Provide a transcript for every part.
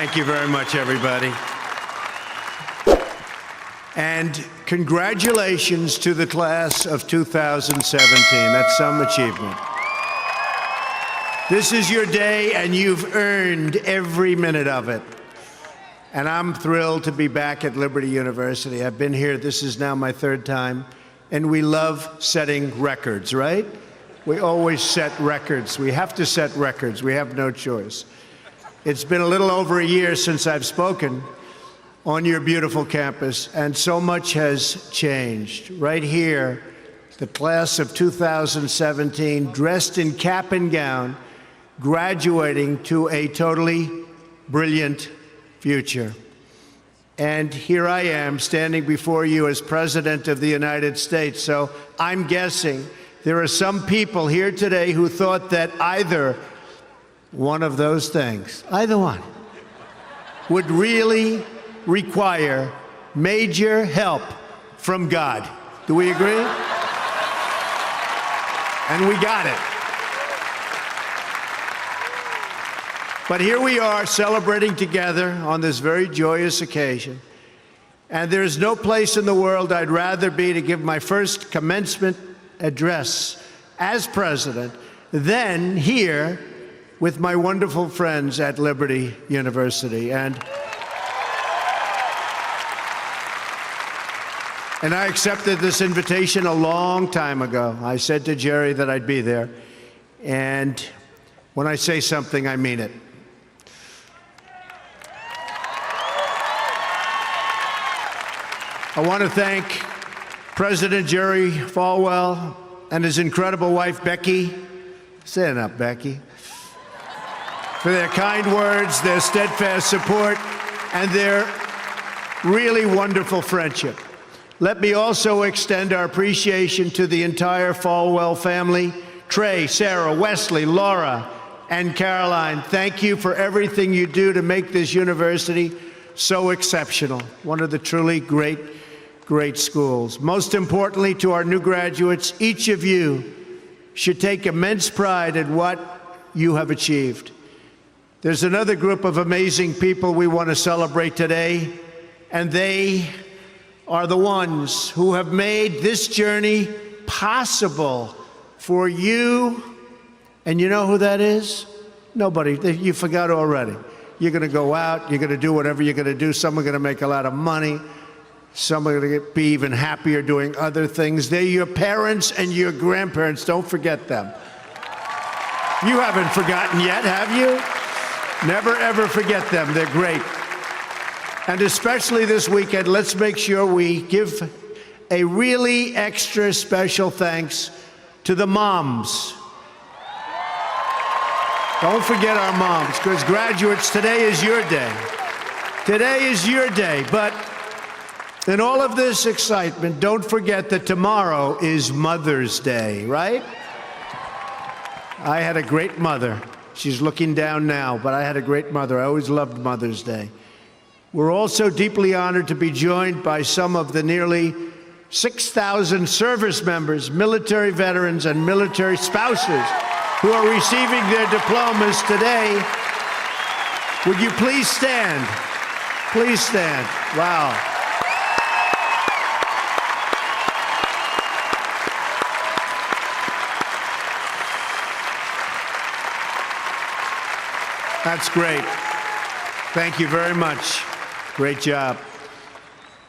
Thank you very much, everybody. And congratulations to the class of 2017. That's some achievement. This is your day, and you've earned every minute of it. And I'm thrilled to be back at Liberty University. I've been here, this is now my third time, and we love setting records, right? We always set records. We have to set records. We have no choice. It's been a little over a year since I've spoken on your beautiful campus, and so much has changed. Right here, the class of 2017, dressed in cap and gown, graduating to a totally brilliant future. And here I am, standing before you as President of the United States. So I'm guessing there are some people here today who thought that either one of those things, either one, would really require major help from God. Do we agree? And we got it. But here we are celebrating together on this very joyous occasion. And there's no place in the world I'd rather be to give my first commencement address as president than here with my wonderful friends at Liberty University. And I accepted this invitation a long time ago. I said to Jerry that I'd be there. And when I say something, I mean it. I want to thank President Jerry Falwell and his incredible wife, Becky. Stand up, Becky. For their kind words, their steadfast support, and their really wonderful friendship. Let me also extend our appreciation to the entire Falwell family, Trey, Sarah, Wesley, Laura, and Caroline. Thank you for everything you do to make this university so exceptional. One of the truly great schools. Most importantly, to our new graduates, each of you should take immense pride in what you have achieved. There's another group of amazing people we want to celebrate today, and they are the ones who have made this journey possible for you. And you know who that is? Nobody. You forgot already. You're going to go out, you're going to do whatever you're going to do. Some are going to make a lot of money. Some are going to be even happier doing other things. They're your parents and your grandparents. Don't forget them. You haven't forgotten yet, have you? Never, ever forget them. They're great. And especially this weekend, let's make sure we give a really extra special thanks to the moms. Don't forget our moms, because graduates, today is your day. Today is your day. But in all of this excitement, don't forget that tomorrow is Mother's Day, right? I had a great mother. She's looking down now, but I had a great mother. I always loved Mother's Day. We're also deeply honored to be joined by some of the nearly 6,000 service members, military veterans, and military spouses who are receiving their diplomas today. Would you please stand? Please stand. Wow. That's great. Thank you very much. Great job.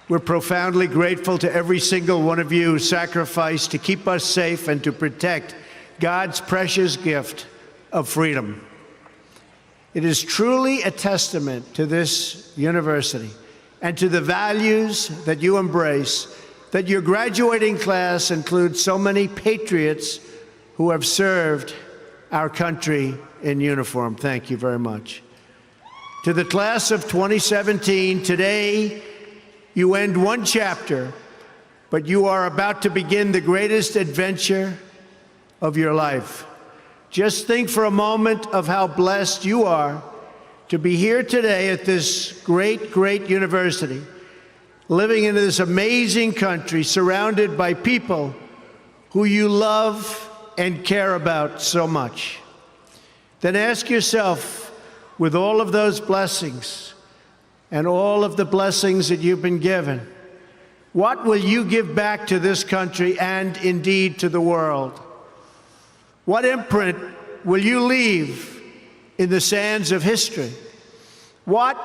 We're profoundly grateful to every single one of you who sacrificed to keep us safe and to protect God's precious gift of freedom. It is truly a testament to this university and to the values that you embrace that your graduating class includes so many patriots who have served our country in uniform. Thank you very much. To the class of 2017, today you end one chapter, but you are about to begin the greatest adventure of your life. Just think for a moment of how blessed you are to be here today at this great university, living in this amazing country, surrounded by people who you love and care about so much. Then ask yourself, with all of those blessings and all of the blessings that you've been given, what will you give back to this country and indeed to the world? What imprint will you leave in the sands of history? What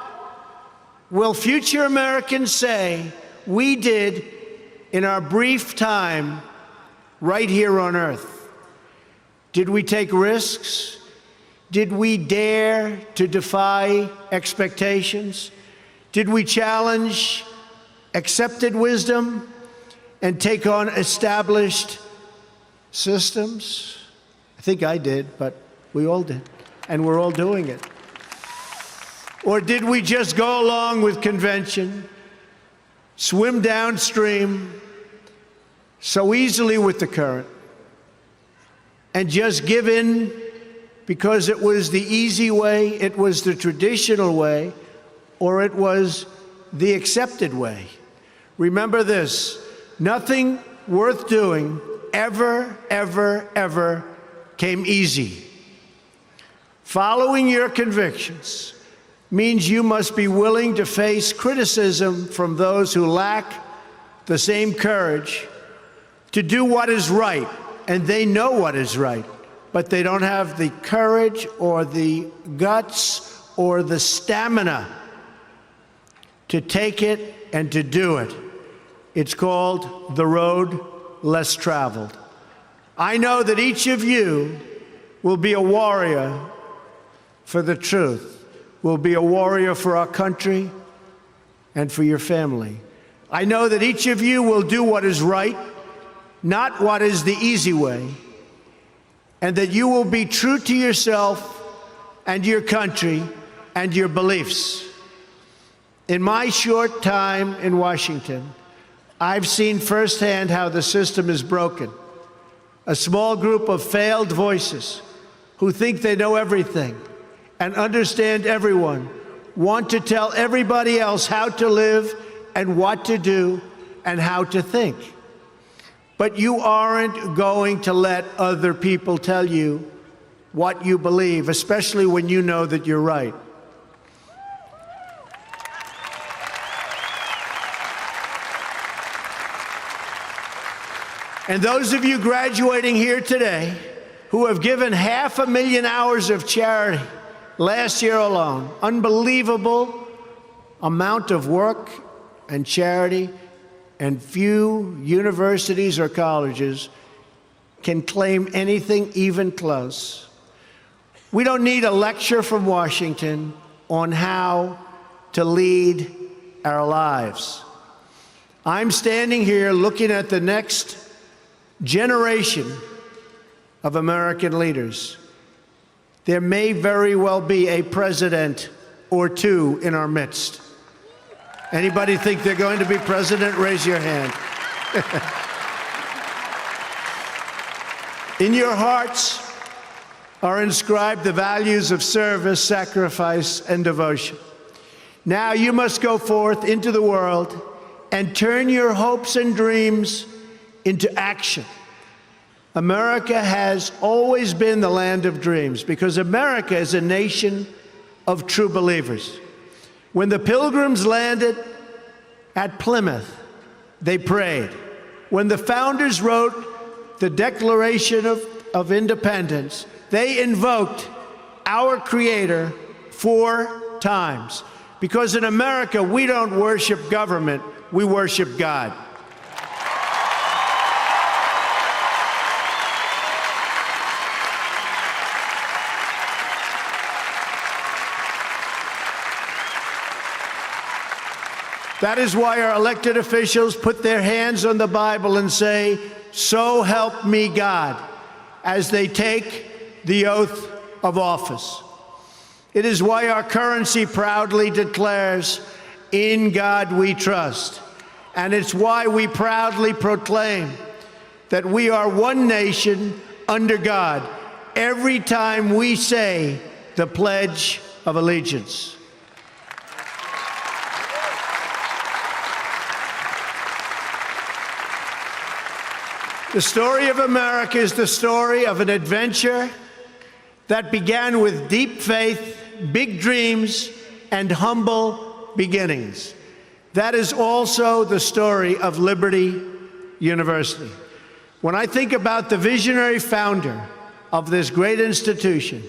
will future Americans say we did in our brief time right here on earth? Did we take risks? Did we dare to defy expectations? Did we challenge accepted wisdom and take on established systems? I think I did, but we all did, and we're all doing it. Or did we just go along with convention, swim downstream so easily with the current, and just give in because it was the easy way, it was the traditional way, or it was the accepted way? Remember this: nothing worth doing ever, ever, ever came easy. Following your convictions means you must be willing to face criticism from those who lack the same courage to do what is right, and they know what is right, but they don't have the courage or the guts or the stamina to take it and to do it. It's called the road less traveled. I know that each of you will be a warrior for the truth, will be a warrior for our country and for your family. I know that each of you will do what is right, not what is the easy way, and that you will be true to yourself and your country and your beliefs. In my short time in Washington, I've seen firsthand how the system is broken. A small group of failed voices who think they know everything and understand everyone want to tell everybody else how to live and what to do and how to think. But you aren't going to let other people tell you what you believe, especially when you know that you're right. And those of you graduating here today who have given 500,000 hours of charity last year alone, unbelievable amount of work and charity, and few universities or colleges can claim anything even close. We don't need a lecture from Washington on how to lead our lives. I'm standing here looking at the next generation of American leaders. There may very well be a president or two in our midst. Anybody think they're going to be president? Raise your hand. In your hearts are inscribed the values of service, sacrifice, and devotion. Now you must go forth into the world and turn your hopes and dreams into action. America has always been the land of dreams because America is a nation of true believers. When the Pilgrims landed at Plymouth, they prayed. When the founders wrote the Declaration of Independence, they invoked our Creator 4 times. Because in America, we don't worship government, we worship God. That is why our elected officials put their hands on the Bible and say, "So help me God," as they take the oath of office. It is why our currency proudly declares, "In God we trust." And it's why we proudly proclaim that we are one nation under God every time we say the Pledge of Allegiance. The story of America is the story of an adventure that began with deep faith big dreams and humble beginnings. That is also the story of Liberty University. When I think about the visionary founder of this great institution,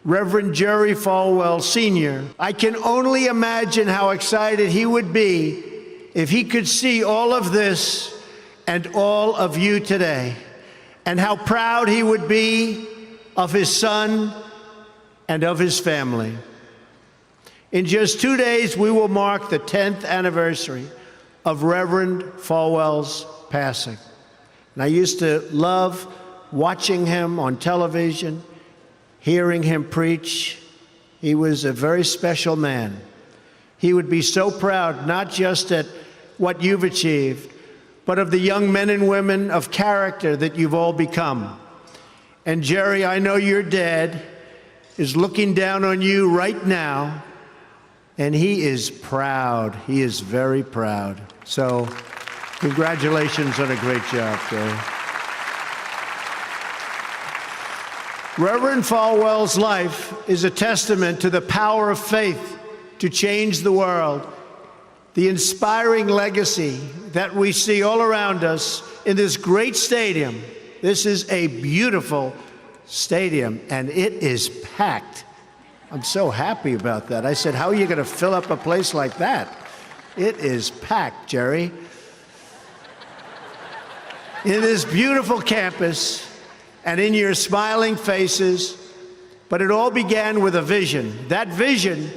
Reverend Jerry Falwell Sr., I can only imagine how excited he would be if he could see all of this and all of you today, and how proud he would be of his son and of his family. In just 2 days, we will mark the 10th anniversary of Reverend Falwell's passing. And I used to love watching him on television, hearing him preach. He was a very special man. He would be so proud, not just at what you've achieved, but of the young men and women of character that you've all become. And Jerry, I know your dad is looking down on you right now, and he is proud. He is very proud. So congratulations on a great job, Jerry. Reverend Falwell's life is a testament to the power of faith to change the world, the inspiring legacy that we see all around us in this great stadium. This is a beautiful stadium, and it is packed. I'm so happy about that. I said, how are you going to fill up a place like that? It is packed, Jerry. In this beautiful campus, and in your smiling faces, but it all began with a vision. That vision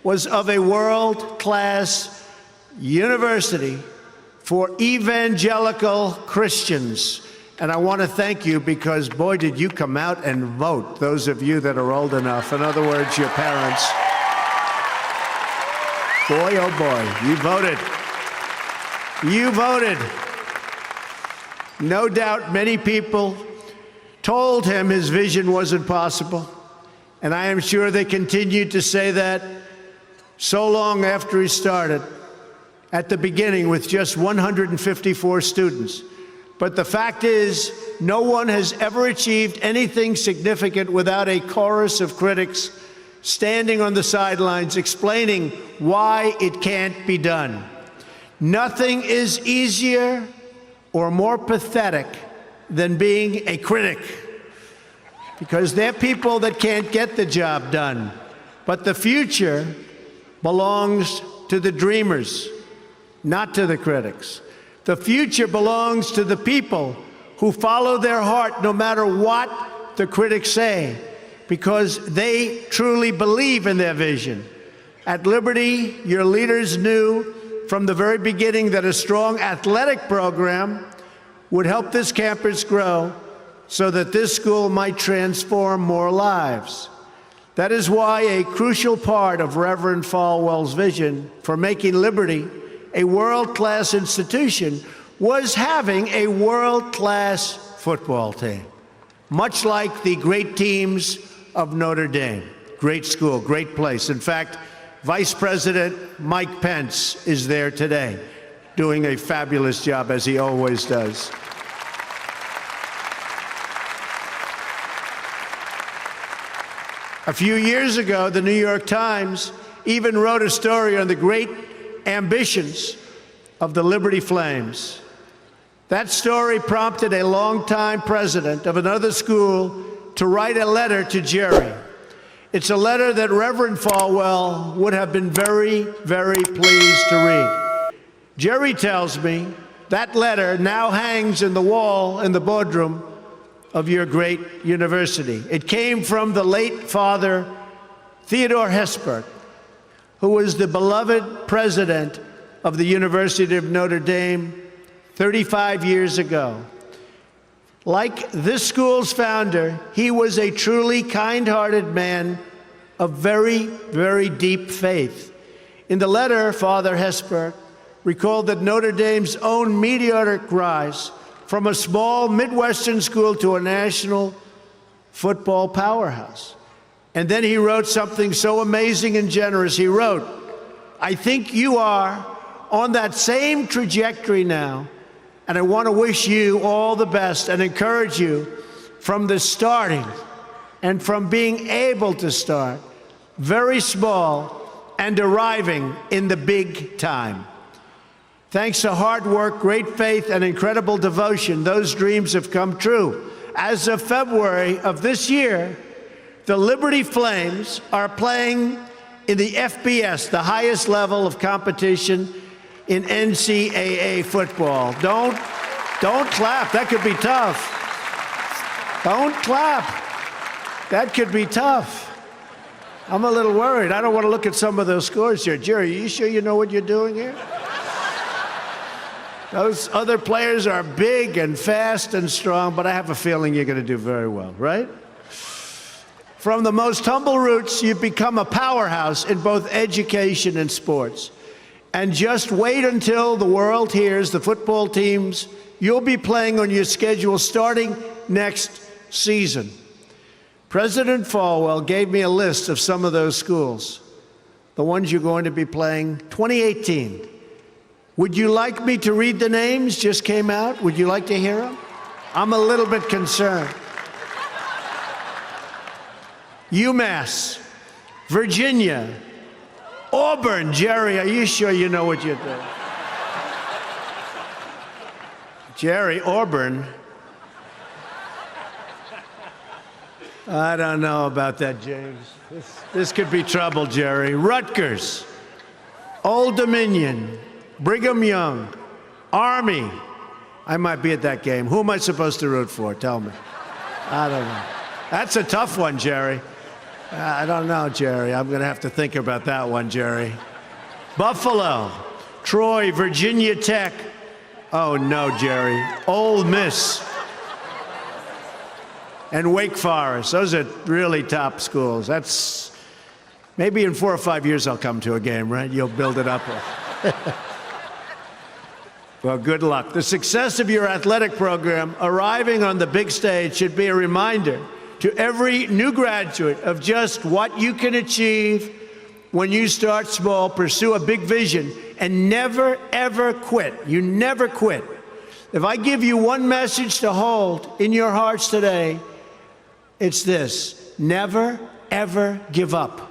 was of a world-class university for evangelical Christians. And I want to thank you because, boy, did you come out and vote, those of you that are old enough. In other words, your parents. Boy, oh boy, you voted. You voted. No doubt many people told him his vision wasn't possible, and I am sure they continued to say that so long after he started, at the beginning with just 154 students. But the fact is, no one has ever achieved anything significant without a chorus of critics standing on the sidelines explaining why it can't be done. Nothing is easier or more pathetic than being a critic, because they're people that can't get the job done. But the future belongs to the dreamers, not to the critics. The future belongs to the people who follow their heart no matter what the critics say, because they truly believe in their vision. At Liberty, your leaders knew from the very beginning that a strong athletic program would help this campus grow so that this school might transform more lives. That is why a crucial part of Reverend Falwell's vision for making Liberty a world-class institution was having a world-class football team, much like the great teams of Notre Dame. Great school, great place. In fact, Vice President Mike Pence is there today, doing a fabulous job, as he always does. A few years ago, the New York Times even wrote a story on the great ambitions of the Liberty Flames. That story prompted a longtime president of another school to write a letter to Jerry. It's a letter that Reverend Falwell would have been very, very pleased to read. Jerry tells me that letter now hangs in the wall in the boardroom of your great university. It came from the late Father Theodore Hesburgh, who was the beloved president of the University of Notre Dame 35 years ago. Like this school's founder, he was a truly kind-hearted man of very, very deep faith. In the letter, Father Hesburgh recalled that Notre Dame's own meteoric rise from a small Midwestern school to a national football powerhouse. And then he wrote something so amazing and generous. He wrote, "I think you are on that same trajectory now, and I want to wish you all the best and encourage you from the starting and from being able to start. very small, and arriving in the big time. Thanks to hard work, great faith, and incredible devotion, those dreams have come true. As of February of this year, the Liberty Flames are playing in the FBS, the highest level of competition in NCAA football. Don't clap. That could be tough. Don't clap. That could be tough. I'm a little worried. I don't want to look at some of those scores here. Jerry, are you sure you know what you're doing here? Those other players are big and fast and strong, but I have a feeling you're going to do very well, right? From the most humble roots, you've become a powerhouse in both education and sports. And just wait until the world hears the football teams you'll be playing on your schedule starting next season. President Falwell gave me a list of some of those schools, the ones you're going to be playing 2018. Would you like me to read the names? Just came out. Would you like to hear them? I'm a little bit concerned. UMass, Virginia, Auburn. Jerry, are you sure you know what you're doing? Jerry, Auburn. I don't know about that, James. This could be trouble, Jerry. Rutgers, Old Dominion, Brigham Young, Army. I might be at that game. Who am I supposed to root for? Tell me. I don't know. That's a tough one, Jerry. I don't know, Jerry. I'm going to have to think about that one, Jerry. Buffalo, Troy, Virginia Tech. Oh, no, Jerry. Ole Miss. And Wake Forest. Those are really top schools. That's maybe in 4 or 5 years I'll come to a game, right? You'll build it up. Well, good luck. The success of your athletic program arriving on the big stage should be a reminder to every new graduate of just what you can achieve when you start small, pursue a big vision, and never, ever quit. You never quit. If I give you one message to hold in your hearts today, it's this: never, ever give up.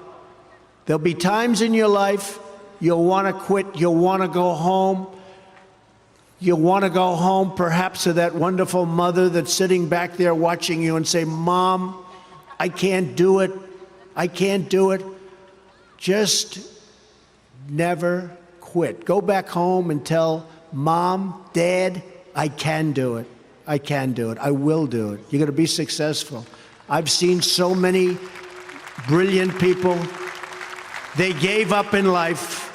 There'll be times in your life you'll want to quit, you'll want to go home. You'll want to go home perhaps to that wonderful mother that's sitting back there watching you and say, Mom, I can't do it. I can't do it. Just never quit. Go back home and tell Mom, Dad, I can do it. I can do it. I will do it. You're going to be successful. I've seen so many brilliant people. They gave up in life.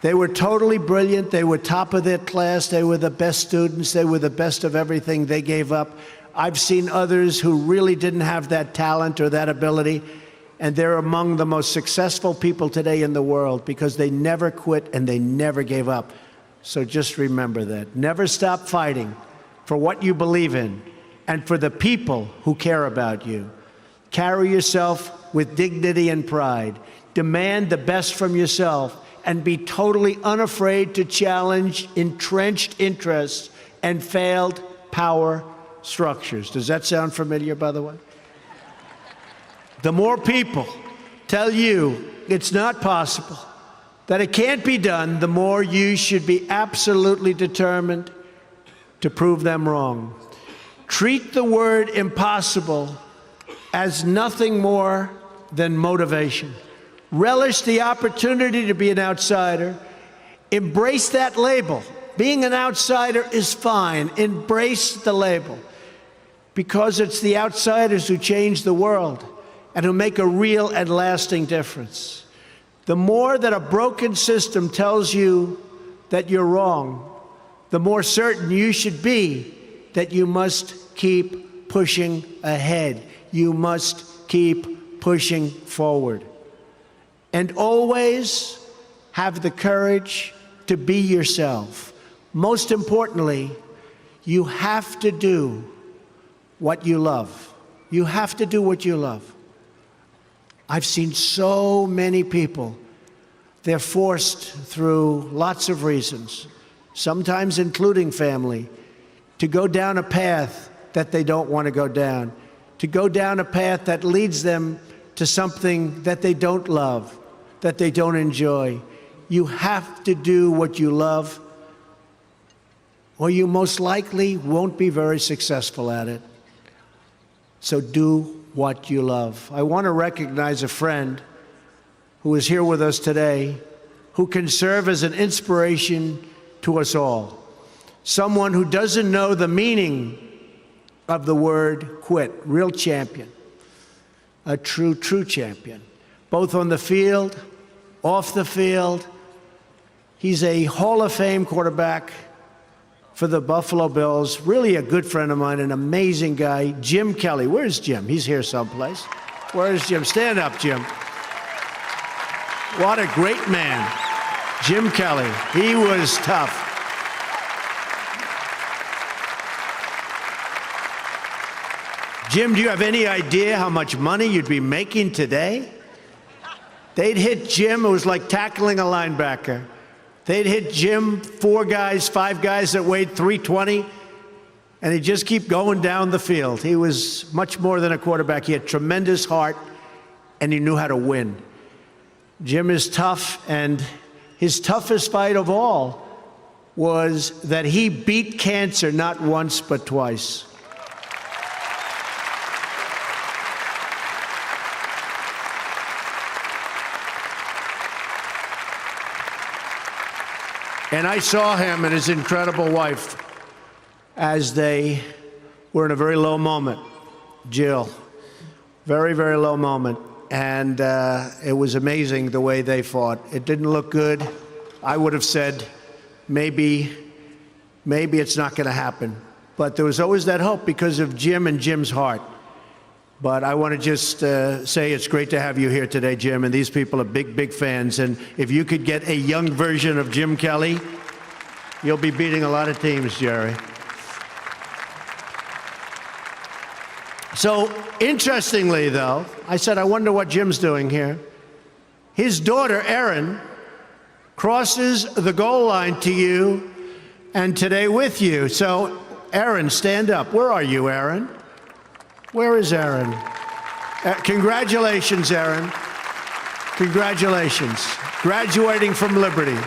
They were totally brilliant. They were top of their class. They were the best students. They were the best of everything. They gave up. I've seen others who really didn't have that talent or that ability, and they're among the most successful people today in the world because they never quit and they never gave up. So just remember that. Never stop fighting for what you believe in and for the people who care about you. Carry yourself with dignity and pride. Demand the best from yourself, and be totally unafraid to challenge entrenched interests and failed power structures. Does that sound familiar, by the way? The more people tell you it's not possible, that it can't be done, the more you should be absolutely determined to prove them wrong. Treat the word impossible as nothing more than motivation. Relish the opportunity to be an outsider. Embrace that label. Being an outsider is fine. Embrace the label, because it's the outsiders who change the world and who make a real and lasting difference. The more that a broken system tells you that you're wrong, the more certain you should be that you must keep pushing ahead. You must keep pushing forward. And always have the courage to be yourself. Most importantly, you have to do what you love. You have to do what you love. I've seen so many people, they're forced through lots of reasons, sometimes including family, to go down a path that they don't want to go down, to go down a path that leads them to something that they don't love, that they don't enjoy. You have to do what you love, or you most likely won't be very successful at it. So do what you love. I want to recognize a friend who is here with us today, who can serve as an inspiration to us all. Someone who doesn't know the meaning of the word quit. Real champion. A true champion. Both on the field, off the field. He's a Hall of Fame quarterback for the Buffalo Bills. Really a good friend of mine, an amazing guy. Jim Kelly. Where's Jim? He's here someplace. Where's Jim? Stand up, Jim. What a great man. Jim Kelly. He was tough. Jim, do you have any idea how much money you'd be making today? They'd hit Jim, it was like tackling a linebacker. They'd hit Jim, 4 guys, 5 guys that weighed 320, and he'd just keep going down the field. He was much more than a quarterback. He had tremendous heart, and he knew how to win. Jim is tough, and his toughest fight of all was that he beat cancer not once but twice. And I saw him and his incredible wife as they were in a very low moment. Jill, very, very low moment. And it was amazing the way they fought. It didn't look good. I would have said, maybe it's not going to happen. But there was always that hope because of Jim and Jim's heart. But I want to just say it's great to have you here today, Jim, and these people are big, big fans. And if you could get a young version of Jim Kelly, you'll be beating a lot of teams, Jerry. So, interestingly, though, I said, I wonder what Jim's doing here. His daughter, Erin, crosses the goal line to you and today with you. So, Erin, stand up. Where are you, Erin? Where is Erin? Congratulations, Erin. Congratulations. Graduating from Liberty.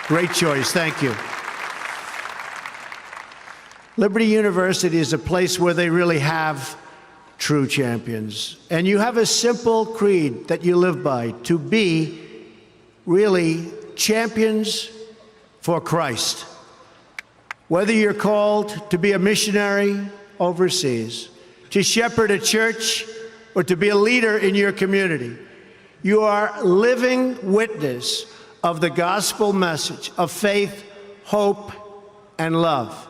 Great choice. Thank you. Liberty University is a place where they really have true champions. And you have a simple creed that you live by, to be really champions for Christ. Whether you're called to be a missionary overseas, to shepherd a church, or to be a leader in your community, you are living witness of the gospel message of faith, hope, and love.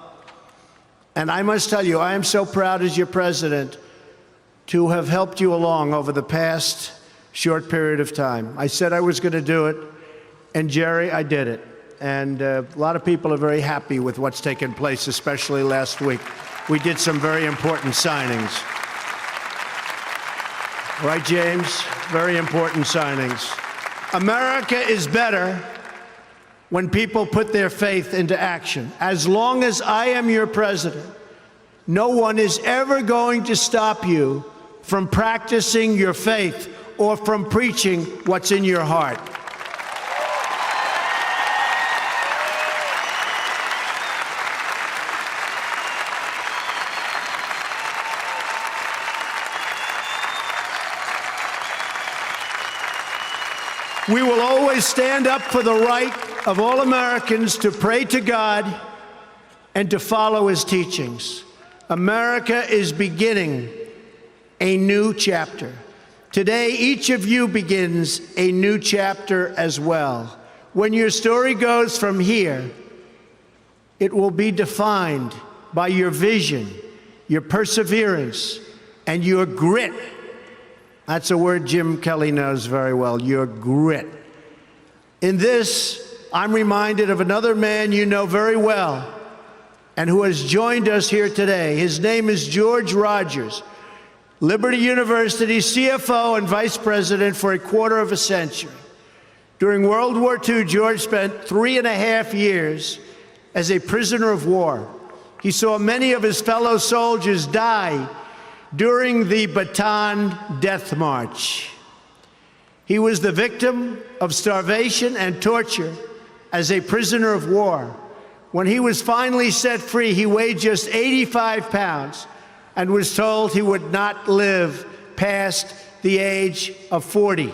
And I must tell you, I am so proud as your president to have helped you along over the past short period of time. I said I was going to do it, and Jerry, I did it. And a lot of people are very happy with what's taken place, especially last week. We did some very important signings. Right, James? Very important signings. America is better when people put their faith into action. As long as I am your president, no one is ever going to stop you from practicing your faith or from preaching what's in your heart. We will always stand up for the right of all Americans to pray to God and to follow his teachings. America is beginning a new chapter. Today, each of you begins a new chapter as well. When your story goes from here, it will be defined by your vision, your perseverance, and your grit. That's a word Jim Kelly knows very well, your grit. In this, I'm reminded of another man you know very well and who has joined us here today. His name is George Rogers, Liberty University CFO and Vice President for a quarter of a century. During World War II, George spent 3.5 years as a prisoner of war. He saw many of his fellow soldiers die during the Bataan Death March. He was the victim of starvation and torture as a prisoner of war. When he was finally set free, he weighed just 85 pounds and was told he would not live past the age of 40.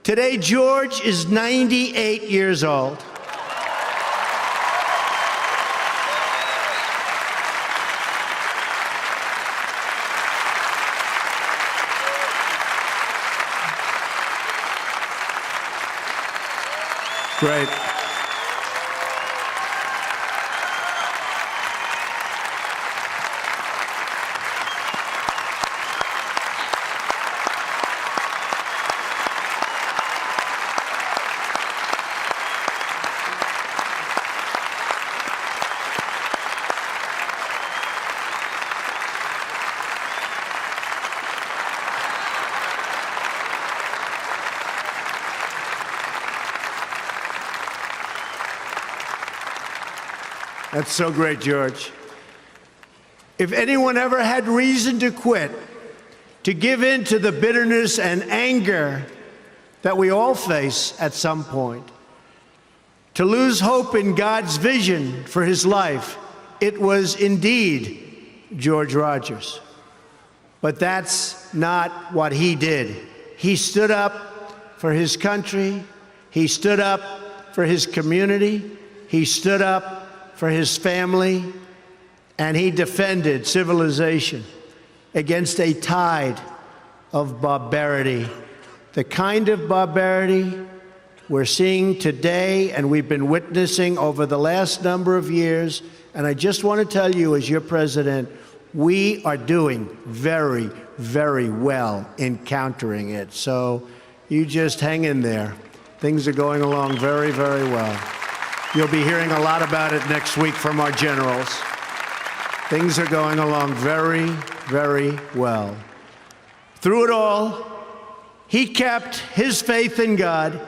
Today, George is 98 years old. Great. That's so great, George. If anyone ever had reason to quit, to give in to the bitterness and anger that we all face at some point, to lose hope in God's vision for his life, it was indeed George Rogers. But that's not what he did. He stood up for his country. He stood up for his community. He stood up for his family, and he defended civilization against a tide of barbarity, the kind of barbarity we're seeing today and we've been witnessing over the last number of years. And I just want to tell you, as your president, we are doing very, very well in countering it. So you just hang in there. Things are going along very, very well. You'll be hearing a lot about it next week from our generals. Things are going along very, very well. Through it all, he kept his faith in God,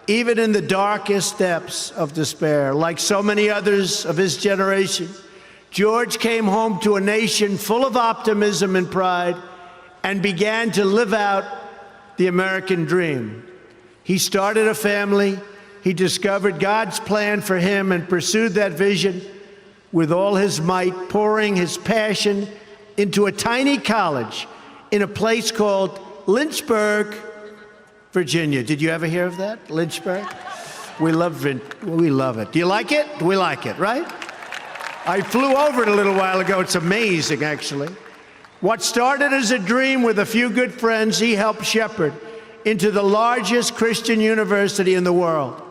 even in the darkest depths of despair. Like so many others of his generation, George came home to a nation full of optimism and pride and began to live out the American dream. He started a family. He discovered God's plan for him and pursued that vision with all his might, pouring his passion into a tiny college in a place called Lynchburg, Virginia. Did you ever hear of that? Lynchburg? We love it. Do you like it? We like it, right? I flew over it a little while ago. It's amazing, actually. What started as a dream with a few good friends, he helped shepherd into the largest Christian university in the world.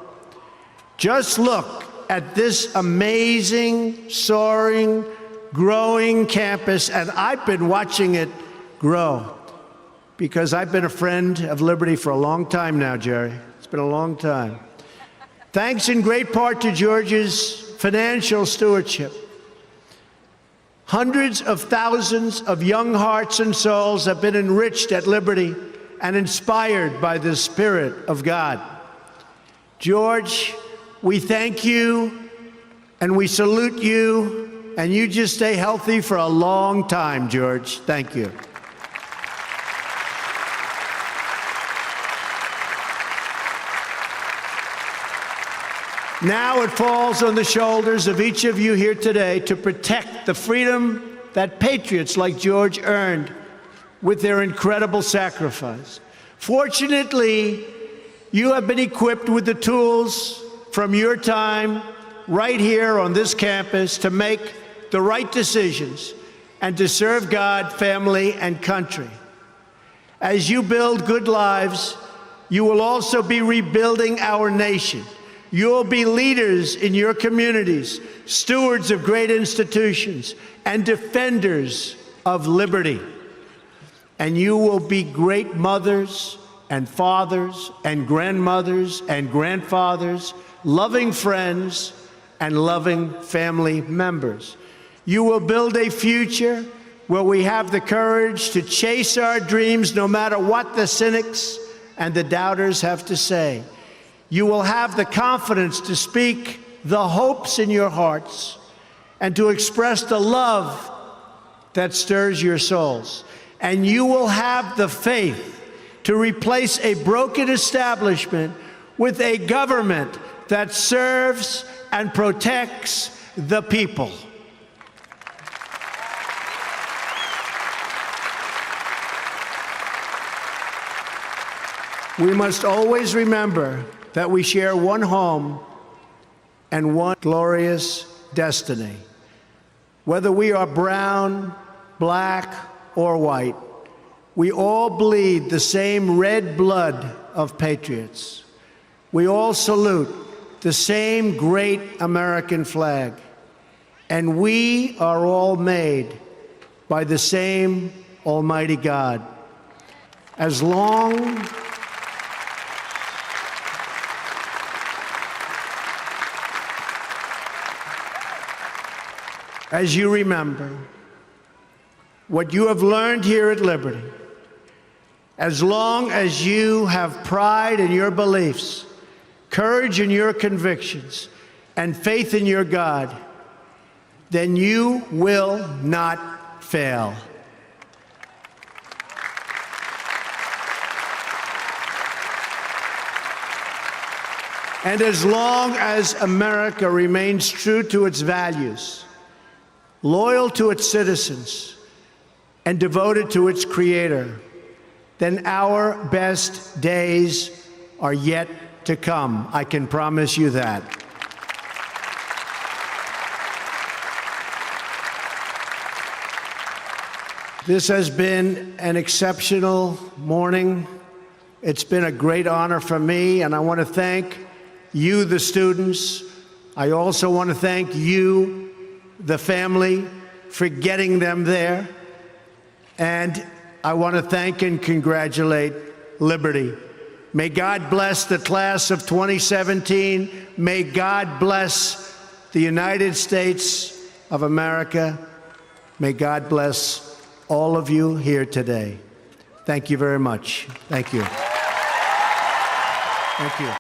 Just look at this amazing, soaring, growing campus, and I've been watching it grow because I've been a friend of Liberty for a long time now, Jerry. It's been a long time. Thanks in great part to George's financial stewardship. Hundreds of thousands of young hearts and souls have been enriched at Liberty and inspired by the Spirit of God. George, we thank you and we salute you, and you just stay healthy for a long time, George. Thank you. Now it falls on the shoulders of each of you here today to protect the freedom that patriots like George earned with their incredible sacrifice. Fortunately, you have been equipped with the tools from your time right here on this campus to make the right decisions and to serve God, family, and country. As you build good lives, you will also be rebuilding our nation. You'll be leaders in your communities, stewards of great institutions, and defenders of liberty. And you will be great mothers and fathers and grandmothers and grandfathers, loving friends and loving family members. You will build a future where we have the courage to chase our dreams no matter what the cynics and the doubters have to say. You will have the confidence to speak the hopes in your hearts and to express the love that stirs your souls. and you will have the faith to replace a broken establishment with a government that serves and protects the people. We must always remember that we share one home and one glorious destiny. Whether we are brown, black, or white, we all bleed the same red blood of patriots. We all salute the same great American flag, and we are all made by the same Almighty God. As long as you remember what you have learned here at Liberty, as long as you have pride in your beliefs, courage in your convictions, and faith in your God, then you will not fail. And as long as America remains true to its values, loyal to its citizens, and devoted to its Creator, then our best days are yet to come. I can promise you that. This has been an exceptional morning. It's been a great honor for me, and I want to thank you, the students. I also want to thank you, the family, for getting them there. And I want to thank and congratulate Liberty. May God bless the class of 2017. May God bless the United States of America. May God bless all of you here today. Thank you very much. Thank you. Thank you.